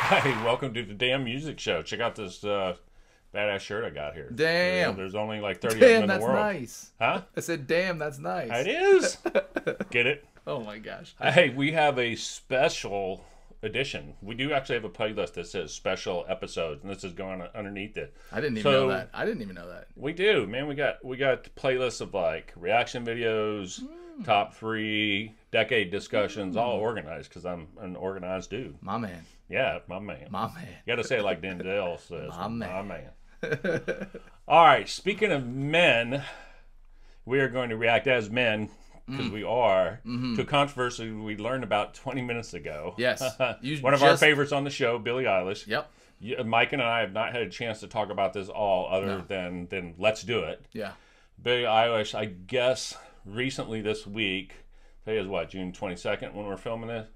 Hey, welcome to the damn music show. Check out this badass shirt I got here. Damn. There's only like 30 of them in the world. That's nice. Huh? I said, damn, that's nice. It is. Get it? Oh my gosh. Hey, we have a special edition. We do actually have a playlist that says special episodes, and this is going underneath it. I didn't even know that. I didn't even know that. We do, man. We got playlists of like reaction videos, top 3, decade discussions, all organized because I'm an organized dude. My man. Yeah, my man. My man. You got to say it like Denzel says. My man. My man. All right. Speaking of men, we are going to react as men, because we are, to a controversy we learned about 20 minutes ago. Yes. One of our favorites on the show, Billie Eilish. Yep. Mike and I have not had a chance to talk about this all other than let's do it. Yeah. Billie Eilish, I guess, recently this week, today is what, June 22nd when we're filming this?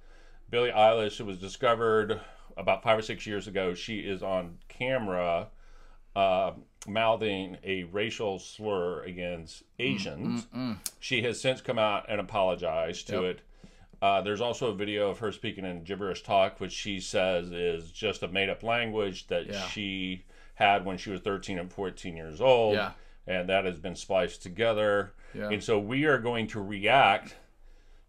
Billie Eilish, it was discovered about 5 or 6 years ago. She is on camera mouthing a racial slur against Asians. She has since come out and apologized to it. There's also a video of her speaking in gibberish talk, which she says is just a made-up language that she had when she was 13 and 14 years old. And that has been spliced together. And so we are going to react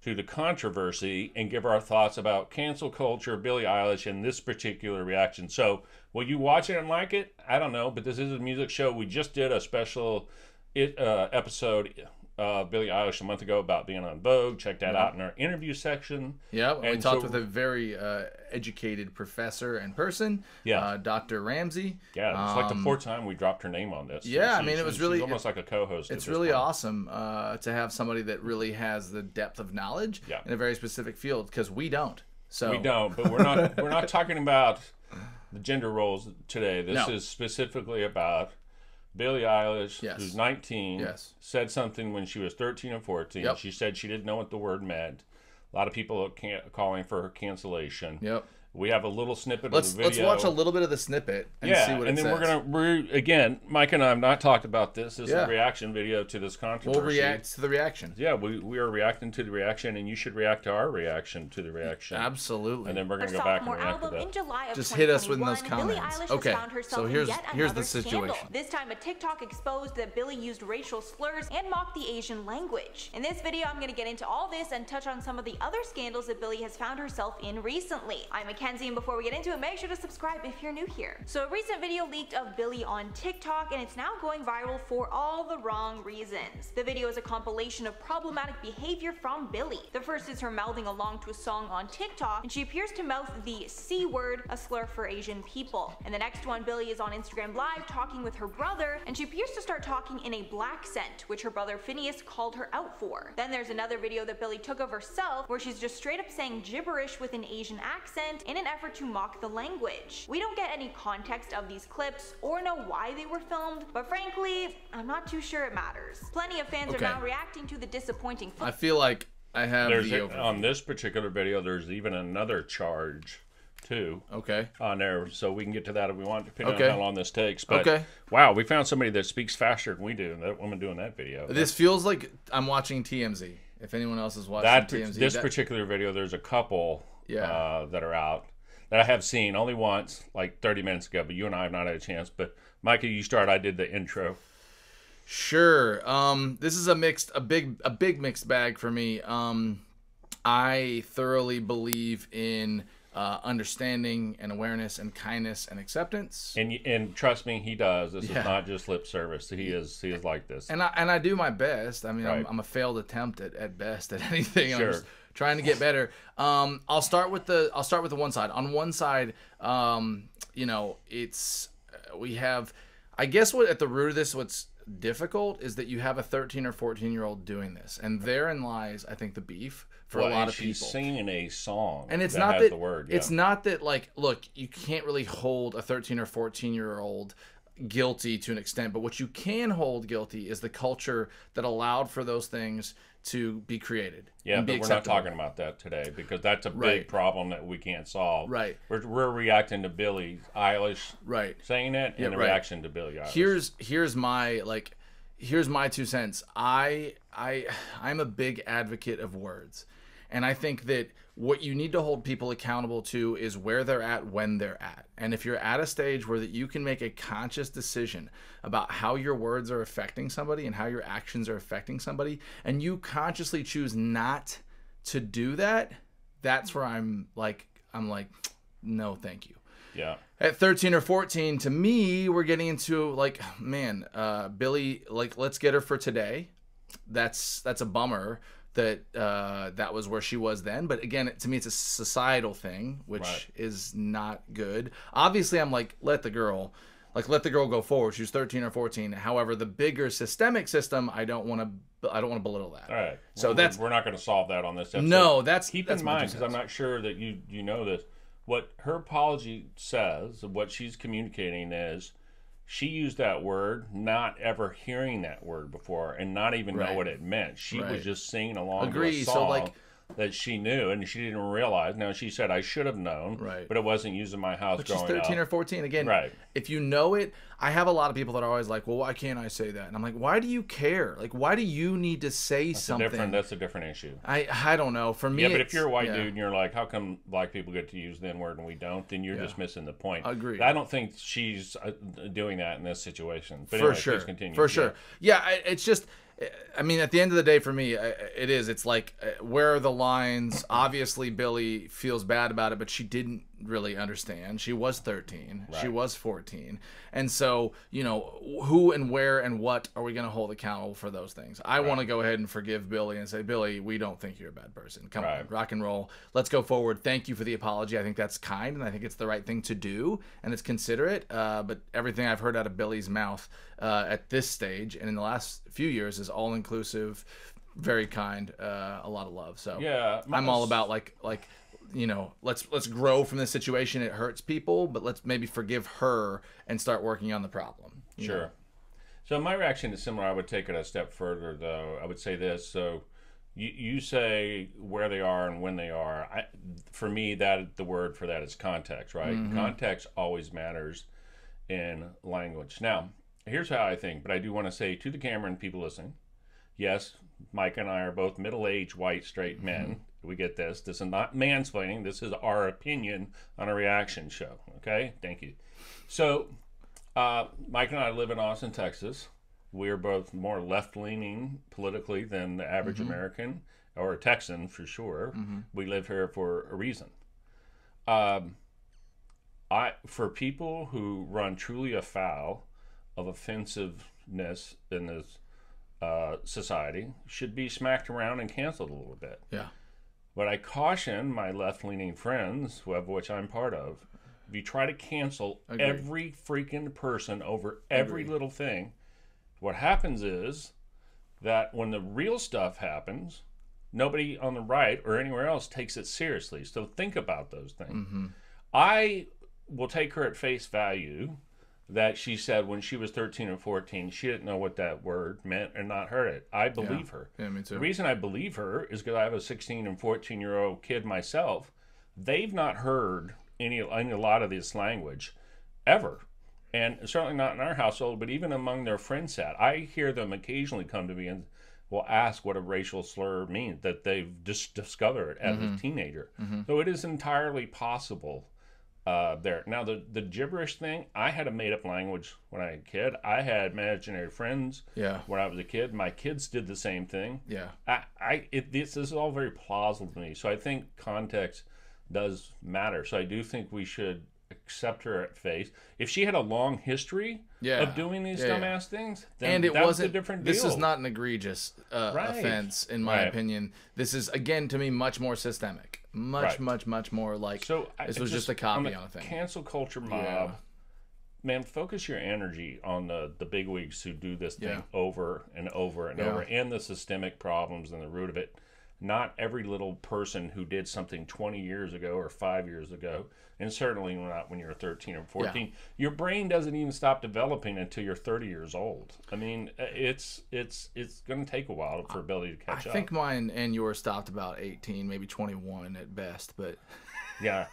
to the controversy and give our thoughts about cancel culture, Billie Eilish, and this particular reaction. So will you watch it and like it? I don't know, but this is a music show. We just did a special episode of Billie Eilish a month ago about being on Vogue. Check that out in our interview section. Yeah, we talked with a very educated professor and person, Dr. Ramsey. Yeah, it's like the 4th time we dropped her name on this. Yeah, I mean, it was really... She's almost like a co-host. It's really awesome to have somebody that really has the depth of knowledge in a very specific field, because we don't. So we don't, but we're not talking about the gender roles today. This is specifically about Billie Eilish, who's 19, said something when she was 13 or 14. She said she didn't know what the word meant. A lot of people are calling for her cancellation. We have a little snippet of the video. Let's watch a little bit of the snippet and see what it says. And then again, Mike and I have not talked about this. This is a reaction video to this controversy. We'll react to the reaction. Yeah, we are reacting to the reaction, and you should react to our reaction to the reaction. Absolutely. And then we're going to go back and react to that. Just hit us with those comments. Okay, so here's the situation. This time a TikTok exposed that Billie used racial slurs and mocked the Asian language. In this video, I'm going to get into all this and touch on some of the other scandals that Billie has found herself in recently. I'm Mackenzie, and before we get into it, make sure to subscribe if you're new here. So a recent video leaked of Billie on TikTok, and it's now going viral for all the wrong reasons. The video is a compilation of problematic behavior from Billie. The first is her mouthing along to a song on TikTok, and she appears to mouth the C word, a slur for Asian people. And the next one, Billie is on Instagram Live talking with her brother, and she appears to start talking in a black accent, which her brother Phineas called her out for. Then there's another video that Billie took of herself, where she's just straight up saying gibberish with an Asian accent in an effort to mock the language. We don't get any context of these clips or know why they were filmed, but frankly, I'm not too sure it matters. Plenty of fans are now reacting to the disappointing I feel like I have on this particular video, there's even another charge too on there, so we can get to that if we want, depending on how long this takes. But wow, we found somebody that speaks faster than we do, and that woman doing that video. This feels like I'm watching TMZ. If anyone else is watching TMZ. This particular video, there's a couple that are out that I have seen only once, like 30 minutes ago, but you and I have not had a chance. But Micah, you start. I did the intro. Sure. This is a big mixed bag for me. I thoroughly believe in understanding and awareness and kindness and acceptance. And trust me, he does. This is not just lip service. He is like this. And I do my best. I mean, I'm a failed attempt at best at anything. Sure. I'm just trying to get better. I'll start with the one side. On one side, you know, it's we have, I guess, what at the root of this, what's difficult is that you have a 13 or 14-year-old doing this, and therein lies, I think, the beef for a lot of people. She's singing a song, and it's that not has that the word. It's not that, like, look, you can't really hold a 13 or 14-year-old guilty to an extent, but what you can hold guilty is the culture that allowed for those things to be created. Yeah, but we're not talking about that today, because that's a big problem that we can't solve. Right. We're reacting to Billie Eilish saying it, and the reaction to Billie Eilish. Here's my 2 cents. I'm a big advocate of words. And I think that what you need to hold people accountable to is where they're at when they're at. And if you're at a stage where that you can make a conscious decision about how your words are affecting somebody and how your actions are affecting somebody, and you consciously choose not to do that, that's where I'm like, no, thank you. Yeah. At 13 or 14, to me, we're getting into like, man, Billie, like, let's get her for today. That's a bummer that that was where she was then. But again, to me, it's a societal thing, which is not good. Obviously, I'm like, let the girl go forward. She was 13 or 14. However, the bigger systemic system, I don't want to belittle that. All right. So well, we're not going to solve that on this episode. No, keep in mind, because I'm not sure that you know this. What her apology says, what she's communicating is, she used that word not ever hearing that word before and not even know what it meant. She was just singing along to a song that she knew, and she didn't realize. Now, she said, I should have known, but it wasn't used in my house growing up. But she's 13 or 14. Again, if you know it, I have a lot of people that are always like, well, why can't I say that? And I'm like, why do you care? Like, why do you need to say something? That's a different issue. I don't know. For me, yeah, but if you're a white dude and you're like, how come black people get to use the N-word and we don't, then you're just missing the point. Agreed. I don't think she's doing that in this situation. But for anyway, sure. Please continue. For sure. Yeah, it's just... I mean, at the end of the day, for me, it's like, where are the lines? Obviously, Billie feels bad about it, but she didn't really understand. She was 13. She was 14. And so, who and where and what are we going to hold accountable for those things? I want to go ahead and forgive Billie and say, Billie, we don't think you're a bad person. Come on, rock and roll. Let's go forward. Thank you for the apology. I think that's kind, and I think it's the right thing to do, and it's considerate. But everything I've heard out of Billie's mouth at this stage and in the last few years is all inclusive, very kind, a lot of love. So yeah, I'm all about like let's grow from this situation. It hurts people, but let's maybe forgive her and start working on the problem. Sure. So my reaction is similar. I would take it a step further, though. I would say this. So you say where they are and when they are. For me, that the word for that is context, right? Mm-hmm. Context always matters in language. Now, here's how I think, but I do want to say to the camera and people listening, yes, Mike and I are both middle-aged, white, straight men. Mm-hmm. We get this. This is not mansplaining. This is our opinion on a reaction show. Okay? Thank you. So, Mike and I live in Austin, Texas. We're both more left-leaning politically than the average American, or a Texan for sure. Mm-hmm. We live here for a reason. For people who run truly afoul of offensiveness in this society, should be smacked around and canceled a little bit. Yeah. But I caution my left-leaning friends, of which I'm part of, if you try to cancel every freaking person over every little thing, what happens is that when the real stuff happens, nobody on the right or anywhere else takes it seriously. So think about those things. Mm-hmm. I will take her at face value that she said when she was 13 or 14, she didn't know what that word meant and not heard it. I believe her. Yeah, me too. The reason I believe her is because I have a 16 and 14-year-old kid myself. They've not heard a lot of this language ever. And certainly not in our household, but even among their friend set. I hear them occasionally come to me and will ask what a racial slur means, that they've just discovered as a teenager. Mm-hmm. So it is entirely possible there. Now, the gibberish thing, I had a made-up language when I was a kid. I had imaginary friends when I was a kid. My kids did the same thing. Yeah. This is all very plausible to me. So I think context does matter. So I do think we should accept her at face. If she had a long history of doing these dumbass things, then that was a different deal. This is not an egregious offense, in my opinion. This is, again, to me, much more systemic. Much more like, so this was just a copy on a thing. Cancel culture mob, man, focus your energy on the bigwigs who do this thing over and over and over, and the systemic problems and the root of it. Not every little person who did something 20 years ago or 5 years ago, and certainly not when you're 13 or 14. Yeah. Your brain doesn't even stop developing until you're 30 years old. I mean, it's going to take a while for ability to catch up. I think mine and yours stopped about 18, maybe 21 at best, but Yeah.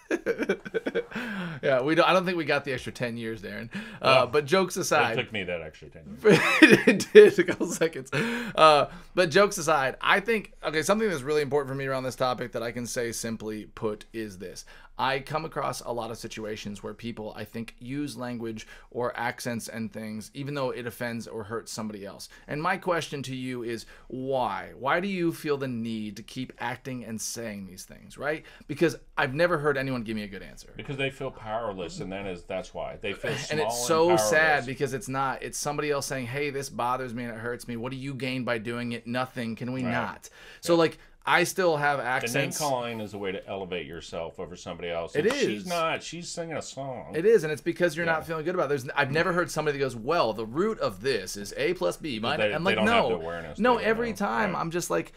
Yeah, we don't. I don't think we got the extra 10 years, Darren. But jokes It aside, took me that extra 10 years. it did a couple seconds. But jokes aside, I think something that's really important for me around this topic that I can say simply put is this. I come across a lot of situations where people, I think, use language or accents and things, even though it offends or hurts somebody else. And my question to you is why? Why do you feel the need to keep acting and saying these things, right? Because I've never heard anyone give me a good answer. Because they feel powerless, and that's why. They feel small and it's so powerless. sad because it's not. It's somebody else saying, hey, this bothers me and it hurts me. What do you gain by doing it? Nothing. Can we not? So, like, I still have accents. The name calling is a way to elevate yourself over somebody else. It is. She's not. She's singing a song. It is, and it's because you're not feeling good about it. I've never heard somebody that goes, well, the root of this is A plus B. I'm like, don't no. have the awareness. No, every time I'm just like,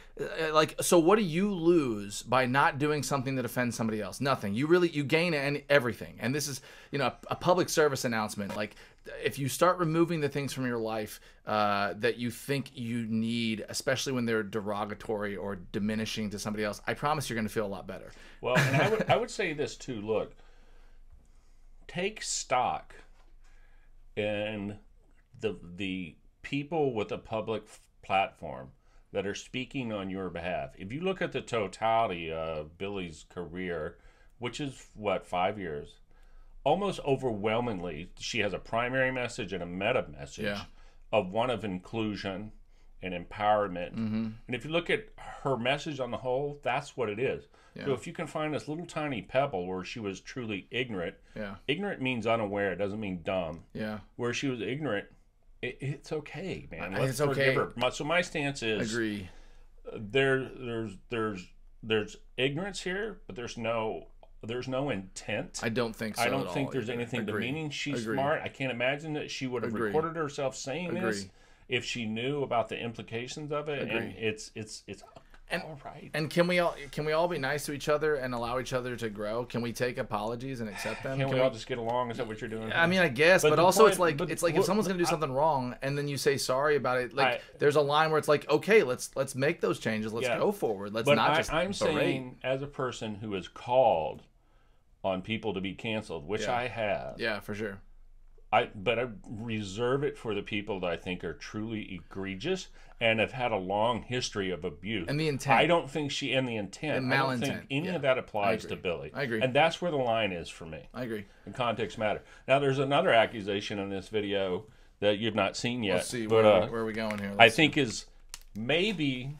so what do you lose by not doing something that offends somebody else? Nothing. You gain everything. And this is, a public service announcement. Like, if you start removing the things from your life that you think you need, especially when they're derogatory or diminishing to somebody else, I promise you're going to feel a lot better. Well, and I would say this too. Look, take stock in the people with a public platform that are speaking on your behalf. If you look at the totality of Billie's career, which is 5 years, almost overwhelmingly, she has a primary message and a meta message of one of inclusion and empowerment. Mm-hmm. And if you look at her message on the whole, that's what it is. Yeah. So if you can find this little tiny pebble where she was truly ignorant, ignorant means unaware, it doesn't mean dumb. Yeah. Where she was ignorant, it's okay, man. Let's forgive her. So my stance is, agree. There's ignorance here, but there's no intent. I don't think so. I don't think there's anything demeaning. She's smart. I can't imagine that she would have recorded herself saying this if she knew about the implications of it. And it's all right. And can we all be nice to each other and allow each other to grow? Can we take apologies and accept them? Can we all just get along? Is that what you're doing? I mean, I guess, but also it's like if someone's gonna do something wrong and then you say sorry about it, like there's a line where it's like, okay, let's make those changes. Let's go forward. Let's not just I'm saying, as a person who is called on people to be canceled, which I have. Yeah, for sure. But I reserve it for the people that I think are truly egregious and have had a long history of abuse. And the intent. I don't think and the intent. And I don't think any of that applies to Billie. I agree. And that's where the line is for me. I agree. And context matter. Now, there's another accusation in this video that you've not seen yet. Let's see. Where are we going here? I think is maybe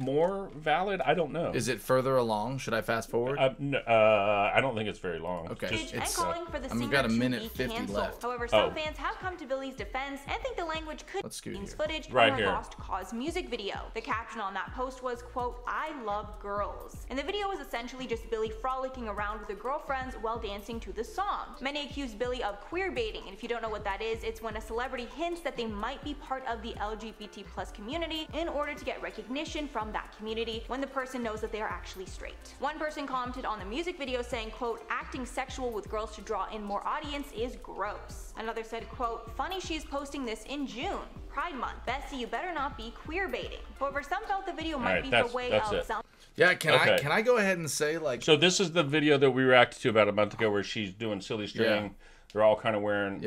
more valid. I don't know. Is it further along? Should I fast forward? No, I don't think it's very long. Okay. And calling for the singer got a minute to be 50 canceled. left. However, some fans have come to Billie's defense and think the language could use footage right from her here. Lost Cause music video. The caption on that post was, quote, "I love girls." And the video was essentially just Billie frolicking around with her girlfriends while dancing to the song. Many accused Billie of queer baiting, and if you don't know what that is, it's when a celebrity hints that they might be part of the LGBT plus community in order to get recognition from that community when the person knows that they are actually straight. One person commented on the music video saying, quote, "Acting sexual with girls to draw in more audience is gross." Another said, quote, "Funny she's posting this in June, Pride Month. Bessie, you better not be queer baiting." However, some felt the video might be her way of some. Yeah, can I go ahead and say, like, so this is the video that we reacted to about a month ago where she's doing silly string. Yeah. They're all kind of wearing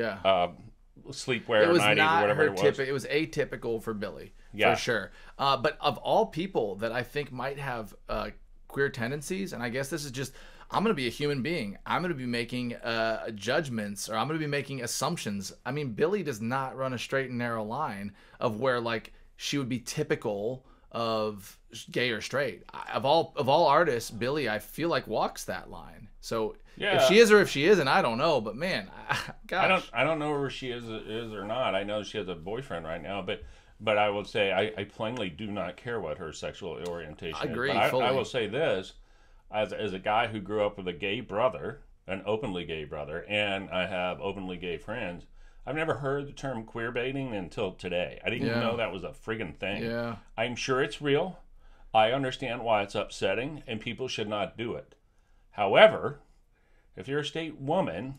sleepwear, it was nighties, not or whatever her it was. It was atypical for Billie, for sure. But of all people that I think might have queer tendencies, and I guess this is just, I'm going to be a human being. I'm going to be making judgments, or I'm going to be making assumptions. I mean, Billie does not run a straight and narrow line of where, like, she would be typical of gay or straight. Of all artists, Billie, I feel like, walks that line. So if she is or if she isn't, I don't know. But man, gosh, I don't know where she is or not. I know she has a boyfriend right now, but I will say I plainly do not care what her sexual orientation is. I agree. But I will say this, as a guy who grew up with a gay brother, an openly gay brother, and I have openly gay friends, I've never heard the term queer baiting until today. I didn't even know that was a friggin' thing. Yeah. I'm sure it's real. I understand why it's upsetting, and people should not do it. However, if you're a straight woman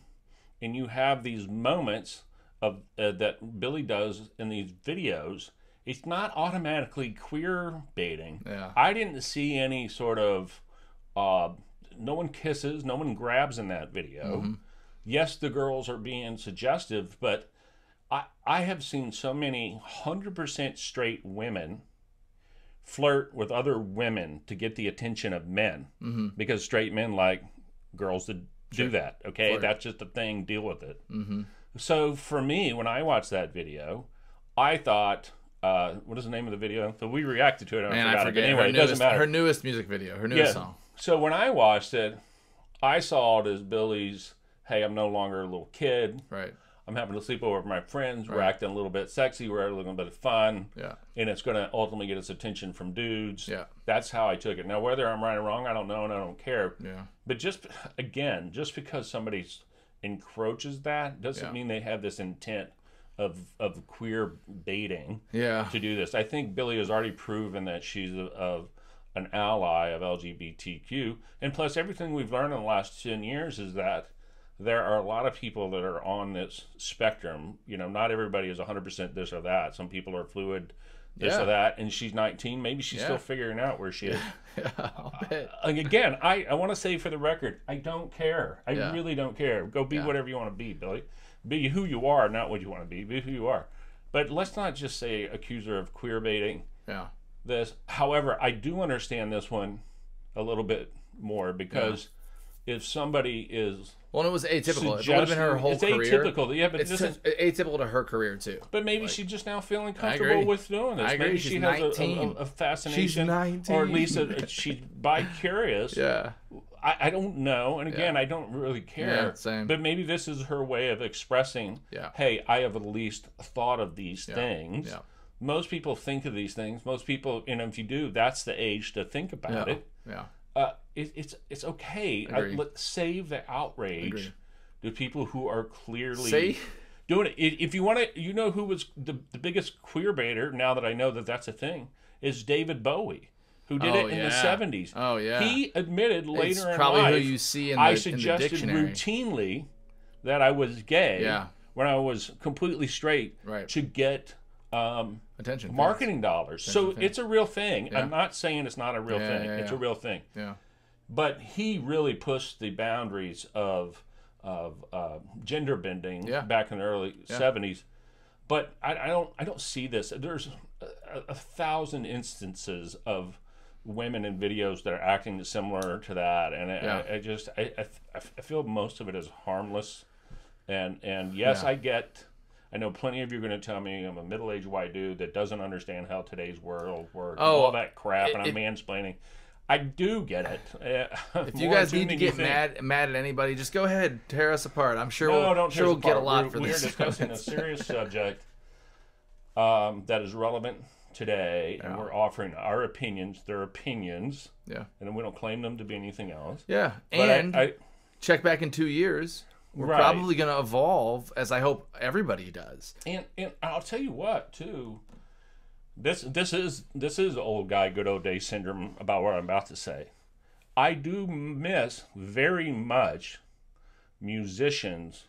and you have these moments of that Billie does in these videos, it's not automatically queer baiting. Yeah. I didn't see any sort of no one kisses, no one grabs in that video. Yes, the girls are being suggestive, but I have seen so many 100% straight women flirt with other women to get the attention of men, because straight men like girls to do that. Okay, Flirt. That's just a thing. Deal with it. So for me, when I watched that video, I thought, what is the name of the video? So we reacted to it. And I forget. But anyway, it doesn't matter. Her newest music video, her newest song. So when I watched it, I saw it as Billie's, hey, I'm no longer a little kid. Right. I'm having to sleep over with my friends. We're acting a little bit sexy. We're having a little bit of fun. Yeah. And it's going to ultimately get its attention from dudes. Yeah. That's how I took it. Now, whether I'm right or wrong, I don't know, and I don't care. Yeah. But just because somebody encroaches that doesn't mean they have this intent of queer baiting to do this. I think Billie has already proven that she's an ally of LGBTQ. And plus, everything we've learned in the last 10 years is that there are a lot of people that are on this spectrum. You know, not everybody is 100% this or that. Some people are fluid, this or that. And she's 19. Maybe she's still figuring out where she is. I'll bet. Again, I want to say for the record, I don't care. I really don't care. Go be whatever you want to be, Billie. Be who you are, not what you want to be. Be who you are. But let's not just say accuse her of queer baiting. Yeah. This. However, I do understand this one a little bit more, because if somebody is... Well, it was atypical. It would have been her whole career. It's atypical. Yeah, but it's atypical to her career, too. But maybe she's just now feeling comfortable with doing this. I agree. Maybe she's she 19. has a fascination. She's 19. Or at least she's bi-curious. Yeah. I don't know. And again, I don't really care. Yeah, same. But maybe this is her way of expressing, hey, I have at least thought of these things. Yeah. Most people think of these things. Most people, if you do, that's the age to think about it. Yeah. It's okay. Let's save the outrage to people who are clearly doing it. If you want to, who was the biggest queer baiter, now that I know that that's a thing, is David Bowie, who did it in the 70s. Oh, yeah. He admitted later in probably life, who you see in I the suggested dictionary. routinely that I was gay when I was completely straight to get attention, marketing dollars. So it's a real thing. I'm not saying it's not a real thing. It's a real thing. Yeah. But he really pushed the boundaries of gender bending back in the early 70s. But I don't see this. There's a thousand instances of women in videos that are acting similar to that, and I feel most of it is harmless. And yes, I know plenty of you are going to tell me I'm a middle-aged white dude that doesn't understand how today's world works, all that crap, and I'm mansplaining. I do get it. If you guys need to get mad at anybody, just go ahead, tear us apart. I'm sure we'll get a lot for this. We're discussing a serious subject that is relevant today, and we're offering our opinions. They're opinions, and we don't claim them to be anything else. Yeah, but and check back in 2 years. We're probably going to evolve, as I hope everybody does. And I'll tell you what, too. This is old guy, good old day syndrome about what I'm about to say. I do miss very much musicians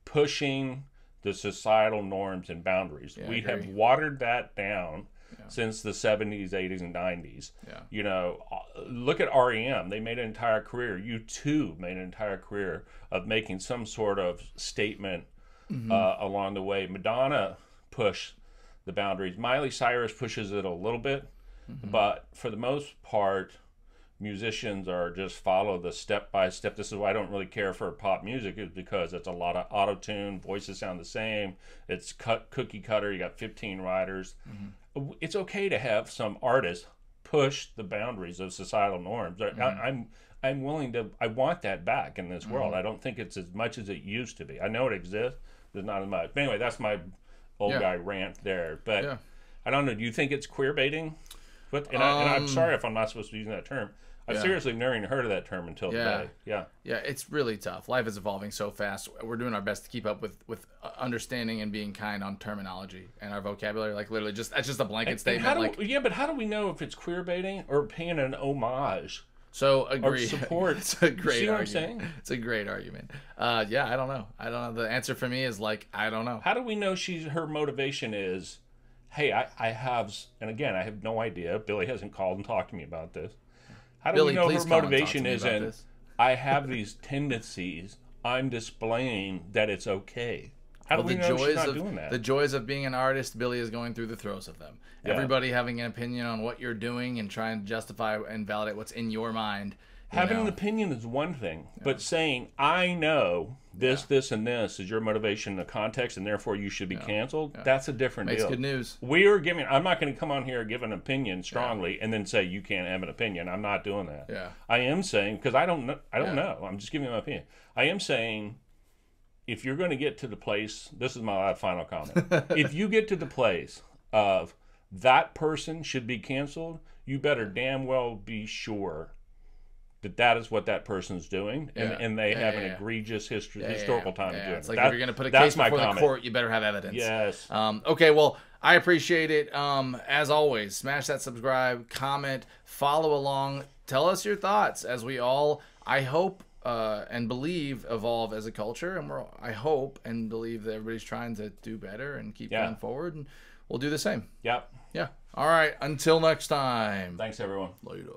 pushing the societal norms and boundaries. We have watered that down since the 70s, 80s, and 90s. Yeah. Look at REM. They made an entire career. U2 made an entire career of making some sort of statement along the way. Madonna pushed the boundaries. Miley Cyrus pushes it a little bit, but for the most part, musicians are just follow the step by step. This is why I don't really care for pop music, is because it's a lot of auto-tune, voices sound the same, it's cookie cutter, you got 15 writers. It's okay to have some artists push the boundaries of societal norms. I'm willing to, I want that back in this world. I don't think it's as much as it used to be. I know it exists, there's not as much. But anyway, that's my old guy rant there. But I don't know, do you think it's queer baiting? But I'm sorry if I'm not supposed to be using that term. I've seriously never even heard of that term until today. Yeah, it's really tough. Life is evolving so fast. We're doing our best to keep up with understanding and being kind on terminology and our vocabulary. Like literally, that's just a blanket statement. But how do we know if it's queer baiting or paying an homage? So agree. Or support. It's a great See argument. what I'm saying? It's a great argument. I don't know. The answer for me is I don't know. How do we know her motivation is, hey, I have, and again, I have no idea. Billie hasn't called and talked to me about this. How do we know her motivation isn't, I have these tendencies. I'm displaying that it's okay. How do we know she's not doing that? The joys of being an artist, Billie is going through the throes of them. Yeah. Everybody having an opinion on what you're doing and trying to justify and validate what's in your mind. Having an opinion is one thing, but saying, I know this, and this is your motivation in the context, and therefore you should be canceled, that's a different deal. Makes good news. I'm not going to come on here and give an opinion strongly and then say you can't have an opinion. I'm not doing that. Yeah. I am saying, because I don't know. I'm just giving my opinion. I am saying, if you're going to get to the place, this is my final comment. If you get to the place of that person should be canceled, you better damn well be sure that is what that person's doing, and they have an egregious historical time to do it. It's like if you're going to put a case before the court, you better have evidence. Yes. Okay, well, I appreciate it. As always, smash that subscribe, comment, follow along. Tell us your thoughts as we all, I hope, and believe, evolve as a culture. And I hope and believe that everybody's trying to do better and keep going forward. And we'll do the same. Yep. Yeah. All right. Until next time. Thanks, everyone. Later.